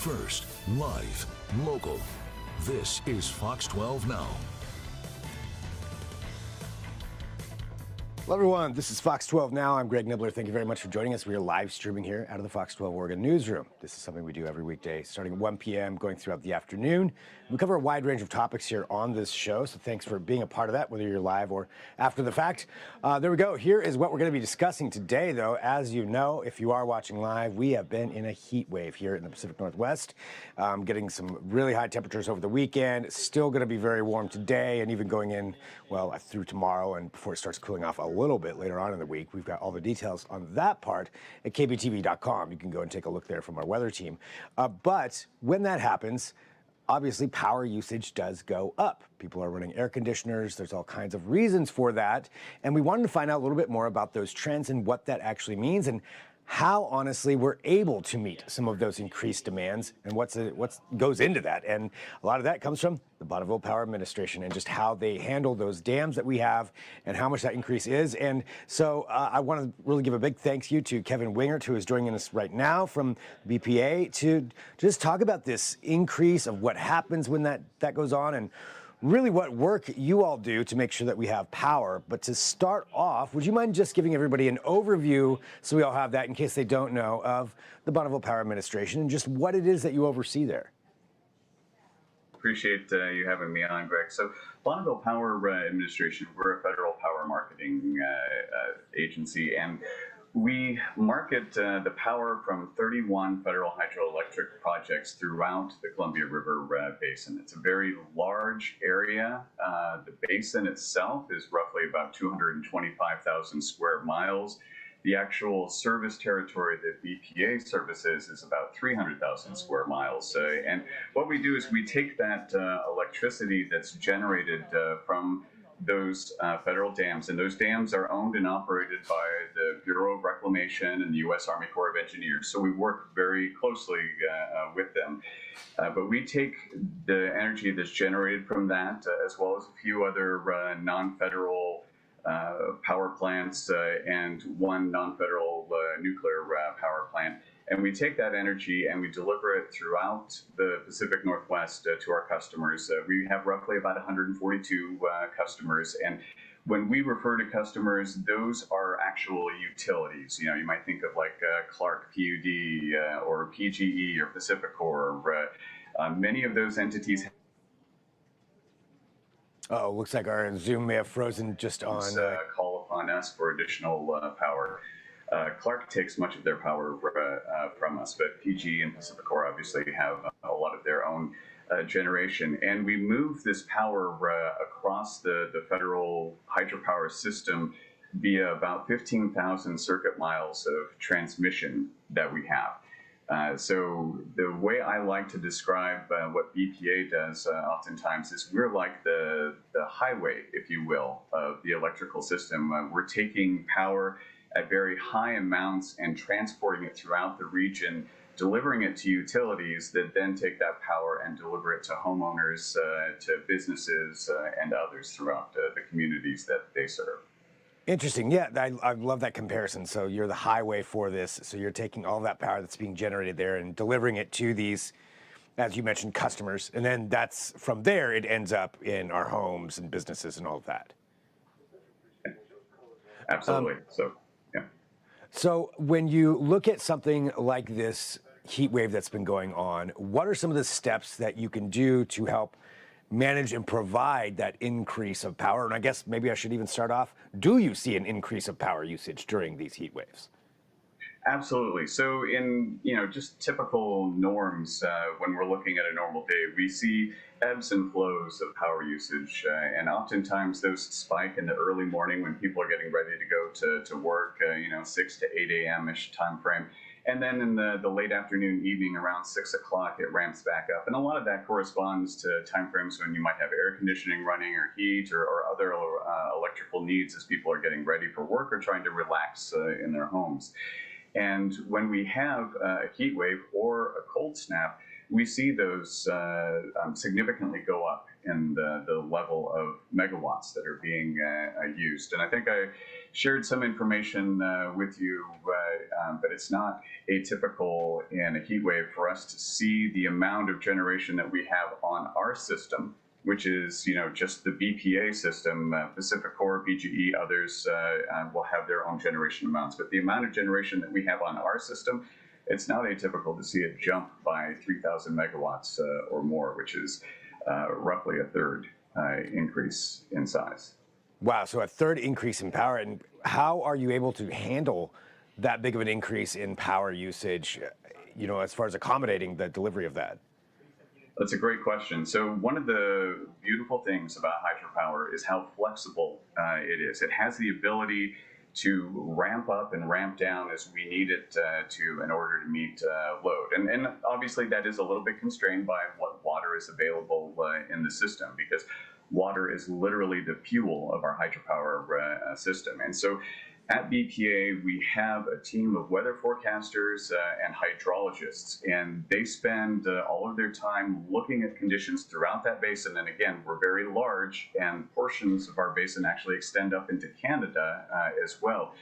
First, live, local. This is Fox 12 Now. Hello, everyone. This is Fox 12 Now. I'm Greg Nibbler. Thank you very much for joining us. We are live streaming here out of the Fox 12 Oregon newsroom. This is something we do every weekday, starting at 1 p.m., going throughout the afternoon. We cover a wide range of topics here on this show, so thanks for being a part of that, whether you're live or after the fact. There we go. Here is what we're going to be discussing today, though. As you know, if you are watching live, we have been in a heat wave here in the Pacific Northwest, getting some really high temperatures over the weekend. It's still going to be very warm today and even going in, well, through tomorrow and before it starts cooling off a little bit later on in the week. We've got all the details on that part at kptv.com. You can go and take a look there from our weather team. But when that happens, obviously power usage does go up. People are running air conditioners. There's all kinds of reasons for that. And we wanted to find out a little bit more about those trends and what that actually means and how, honestly, we're able to meet some of those increased demands and what goes into that. And a lot of that comes from the Bonneville Power Administration and just how they handle those dams that we have and how much that increase is. And so I want to really give a big thanks you to Kevin Wingert, who is joining us right now from BPA, to just talk about this increase of what happens when that goes on and really what work you all do to make sure that we have power. But to start off, would you mind just giving everybody an overview, so we all have that in case they don't know, of the Bonneville Power Administration and just what it is that you oversee there? Appreciate you having me on, Greg. So Bonneville Power Administration, we're a federal power marketing agency, and we market the power from 31 federal hydroelectric projects throughout the Columbia River Basin. It's a very large area. The basin itself is roughly about 225,000 square miles. The actual service territory that BPA services is about 300,000 square miles. And what we do is we take that electricity that's generated from those federal dams, and those dams are owned and operated by the Bureau of Reclamation and the U.S. Army Corps of Engineers. So we work very closely with them. But we take the energy that's generated from that, as well as a few other non-federal power plants and one non-federal nuclear power plant. And we take that energy and we deliver it throughout the Pacific Northwest to our customers. We have roughly about 142 customers. And when we refer to customers, those are actual utilities. You know, you might think of like Clark PUD or PGE or Pacificor. Many of those entities. Oh, looks like our Zoom may have frozen just on. Call upon us for additional power. Clark takes much of their power from us, but PG and Pacificor obviously have a lot of their own generation. And we move this power across the federal hydropower system via about 15,000 circuit miles of transmission that we have. So the way I like to describe what BPA does oftentimes is we're like the highway, if you will, of the electrical system. We're taking power at very high amounts and transporting it throughout the region, delivering it to utilities that then take that power and deliver it to homeowners, to businesses, and others throughout the communities that they serve. Interesting. Yeah, I love that comparison. So you're the highway for this. So you're taking all that power that's being generated there and delivering it to these, as you mentioned, customers. And then that's from there, it ends up in our homes and businesses and all of that. Absolutely. So when you look at something like this heat wave that's been going on, what are some of the steps that you can do to help manage and provide that increase of power? And I guess maybe I should even start off, do you see an increase of power usage during these heat waves? Absolutely. So in just typical norms, when we're looking at a normal day, we see ebbs and flows of power usage, and oftentimes those spike in the early morning when people are getting ready to go to work, 6 to 8 a.m.-ish time frame. And then in the late afternoon, evening, around 6 o'clock, it ramps back up. And a lot of that corresponds to timeframes when you might have air conditioning running or heat or other electrical needs as people are getting ready for work or trying to relax in their homes. And when we have a heat wave or a cold snap, we see those significantly go up in the level of megawatts that are being used. And I think I shared some information with you, but it's not atypical in a heat wave for us to see the amount of generation that we have on our system, which is, just the BPA system. Pacific PGE, others will have their own generation amounts. But the amount of generation that we have on our system, it's not atypical to see it jump by 3,000 megawatts or more, which is roughly a third increase in size. Wow, so a third increase in power. And how are you able to handle that big of an increase in power usage, as far as accommodating the delivery of that? That's a great question. So one of the beautiful things about hydropower is how flexible it is. It has the ability to ramp up and ramp down as we need it to in order to meet load. And obviously that is a little bit constrained by what water is available in the system, because water is literally the fuel of our hydropower system. And so at BPA, we have a team of weather forecasters and hydrologists, and they spend all of their time looking at conditions throughout that basin. And again, we're very large, and portions of our basin actually extend up into Canada as well.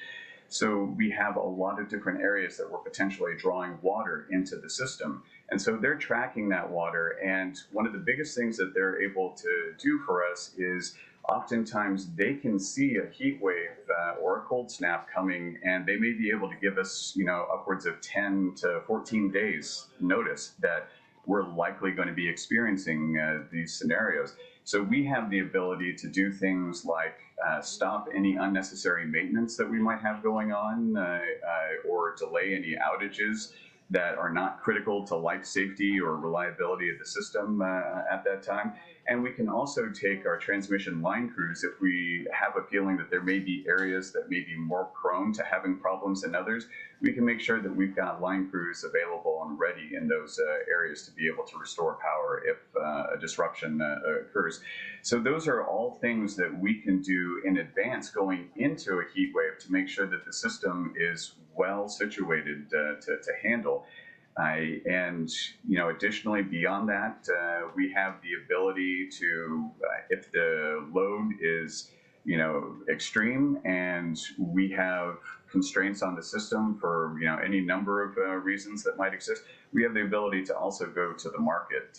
So we have a lot of different areas that we're potentially drawing water into the system. And so they're tracking that water. And one of the biggest things that they're able to do for us is oftentimes they can see a heat wave or a cold snap coming, and they may be able to give us, upwards of 10 to 14 days notice that we're likely going to be experiencing these scenarios. So we have the ability to do things like stop any unnecessary maintenance that we might have going on or delay any outages that are not critical to life safety or reliability of the system at that time. And we can also take our transmission line crews if we have a feeling that there may be areas that may be more prone to having problems than others. We can make sure that we've got line crews available and ready in those areas to be able to restore power if a disruption occurs. So those are all things that we can do in advance going into a heat wave to make sure that the system is well situated to handle. Additionally, beyond that, we have the ability to, if the load is, extreme and we have constraints on the system for, any number of reasons that might exist, we have the ability to also go to the market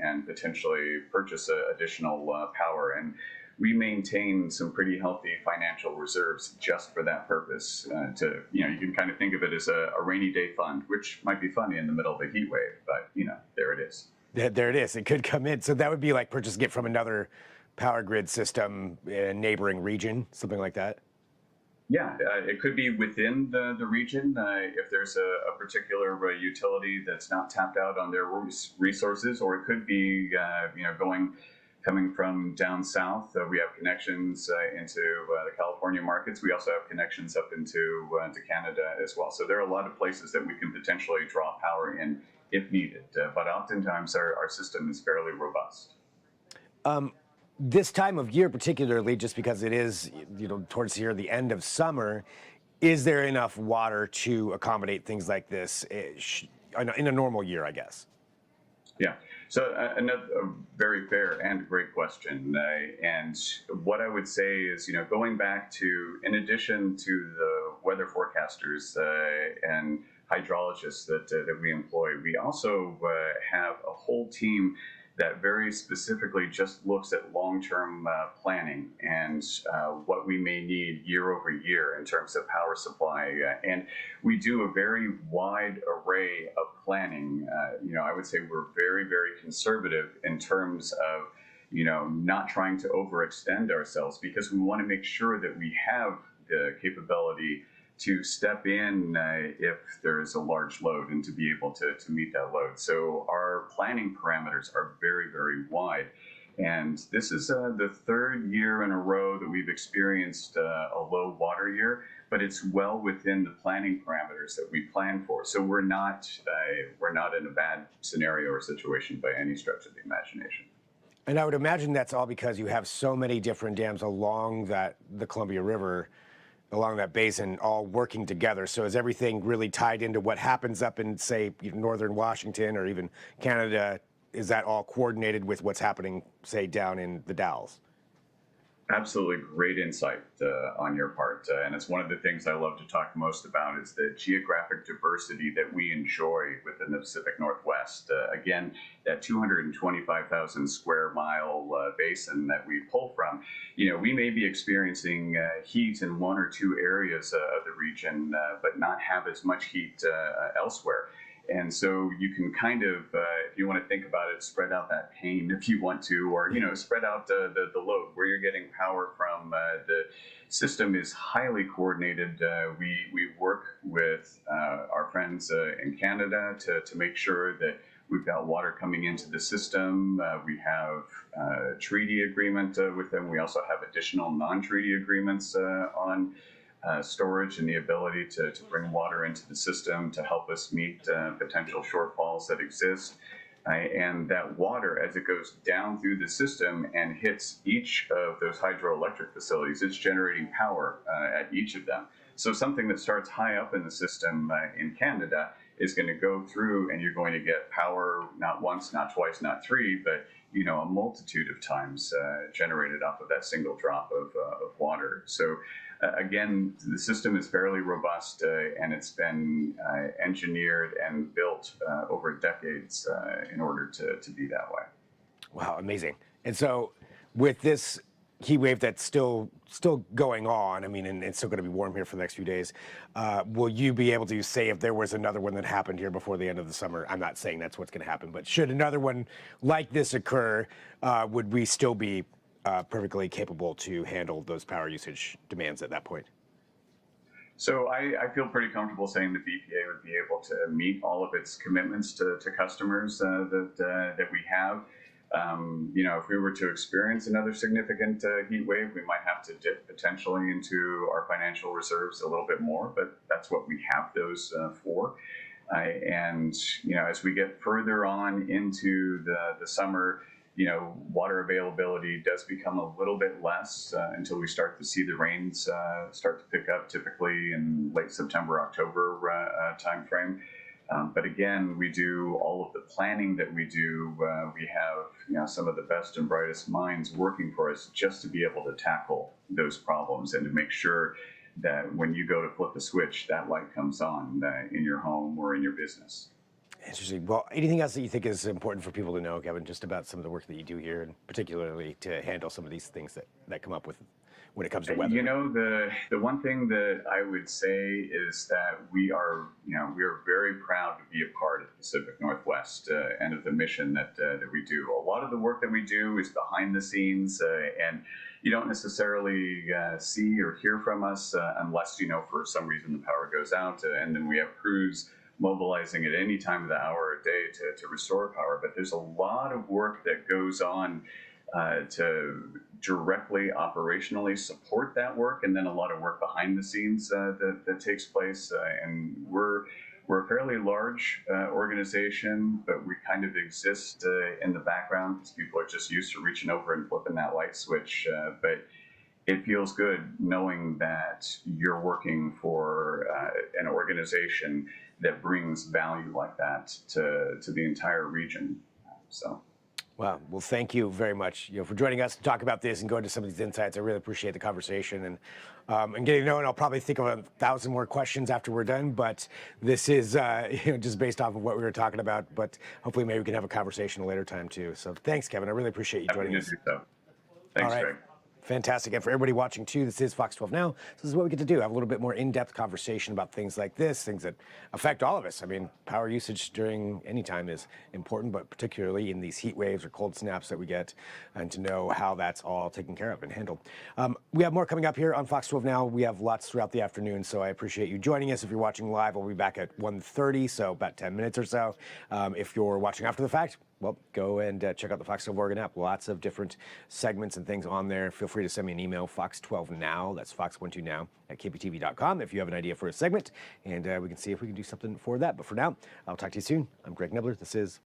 and potentially purchase additional power. And we maintain some pretty healthy financial reserves just for that purpose. You can kind of think of it as a rainy day fund, which might be funny in the middle of a heat wave, but there it is. There it is. It could come in. So that would be like purchasing it from another power grid system in a neighboring region, something like that? Yeah, it could be within the region if there's a particular utility that's not tapped out on their resources, or it could be coming from down south. We have connections into the California markets. We also have connections up into Canada as well. So there are a lot of places that we can potentially draw power in if needed. But oftentimes our system is fairly robust. This time of year particularly, just because it is, towards here, the end of summer, is there enough water to accommodate things like this in a normal year, I guess? Yeah. So another very fair and great question. And what I would say is, going back to, in addition to the weather forecasters and hydrologists that we employ, we also have a whole team that very specifically just looks at long-term planning and what we may need year over year in terms of power supply. And we do a very wide array of planning. I would say we're very, very conservative in terms of, not trying to overextend ourselves, because we want to make sure that we have the capability to step in if there's a large load and to be able to meet that load. So our planning parameters are very, very wide. And this is the third year in a row that we've experienced a low water year, but it's well within the planning parameters that we plan for. So we're not in a bad scenario or situation by any stretch of the imagination. And I would imagine that's all because you have so many different dams along the Columbia River along that basin all working together. So is everything really tied into what happens up in, say, northern Washington or even Canada? Is that all coordinated with what's happening, say, down in the Dalles? Absolutely great insight on your part. And it's one of the things I love to talk most about is the geographic diversity that we enjoy within the Pacific Northwest. Again, that 225,000 square mile basin that we pull from, we may be experiencing heat in one or two areas of the region, but not have as much heat elsewhere. And so you can kind of, if you want to think about it, spread out that pain if you want to, or, spread out the load where you're getting power from. The system is highly coordinated. We work with our friends in Canada to make sure that we've got water coming into the system. We have a treaty agreement with them. We also have additional non-treaty agreements on storage and the ability to bring water into the system to help us meet potential shortfalls that exist. And that water, as it goes down through the system and hits each of those hydroelectric facilities, it's generating power at each of them. So something that starts high up in the system in Canada is going to go through, and you're going to get power not once, not twice, not three, but a multitude of times generated off of that single drop of water. So again, the system is fairly robust, and it's been engineered and built over decades in order to be that way. Wow, amazing. And so with this heat wave that's still going on, I mean, and it's still going to be warm here for the next few days, will you be able to say if there was another one that happened here before the end of the summer? I'm not saying that's what's going to happen, but should another one like this occur, would we still be perfectly capable to handle those power usage demands at that point? So I feel pretty comfortable saying the BPA would be able to meet all of its commitments to customers that we have. If we were to experience another significant heat wave, we might have to dip potentially into our financial reserves a little bit more, but that's what we have those for. And as we get further on into the summer, water availability does become a little bit less until we start to see the rains start to pick up, typically in late September, October timeframe. But again, we do all of the planning that we do. We have some of the best and brightest minds working for us just to be able to tackle those problems and to make sure that when you go to flip the switch, that light comes on in your home or in your business. Interesting. Well, anything else that you think is important for people to know, Kevin, just about some of the work that you do here, and particularly to handle some of these things that come up with when it comes to weather? The one thing that I would say is that we are very proud to be a part of the Pacific Northwest and of the mission that we do. A lot of the work that we do is behind the scenes, and you don't necessarily see or hear from us unless for some reason the power goes out, and then we have crews mobilizing at any time of the hour or day to restore power. But there's a lot of work that goes on to directly operationally support that work, and then a lot of work behind the scenes that takes place. And we're a fairly large organization, but we kind of exist in the background because people are just used to reaching over and flipping that light switch. But it feels good knowing that you're working for an organization that brings value like that to the entire region. So. Wow. Well, thank you very much, for joining us to talk about this and go into some of these insights. I really appreciate the conversation and getting to know. And I'll probably think of 1,000 more questions after we're done. But this is just based off of what we were talking about. But hopefully, maybe we can have a conversation a later time too. So thanks, Kevin. I really appreciate you joining us. So. Thanks, all right. Greg. Fantastic. And for everybody watching too, this is Fox 12 Now. This is what we get to do. Have a little bit more in-depth conversation about things like this, things that affect all of us. I mean, power usage during any time is important, but particularly in these heat waves or cold snaps that we get, and to know how that's all taken care of and handled. We have more coming up here on Fox 12 Now. We have lots throughout the afternoon, so I appreciate you joining us. If you're watching live, we'll be back at 1:30, so about 10 minutes or so. If you're watching after the fact, well, go and check out the Fox 12 Oregon app. Lots of different segments and things on there. Feel free to send me an email, fox12now, that's fox12now at kptv.com if you have an idea for a segment, and we can see if we can do something for that. But for now, I'll talk to you soon. I'm Greg Nibbler. This is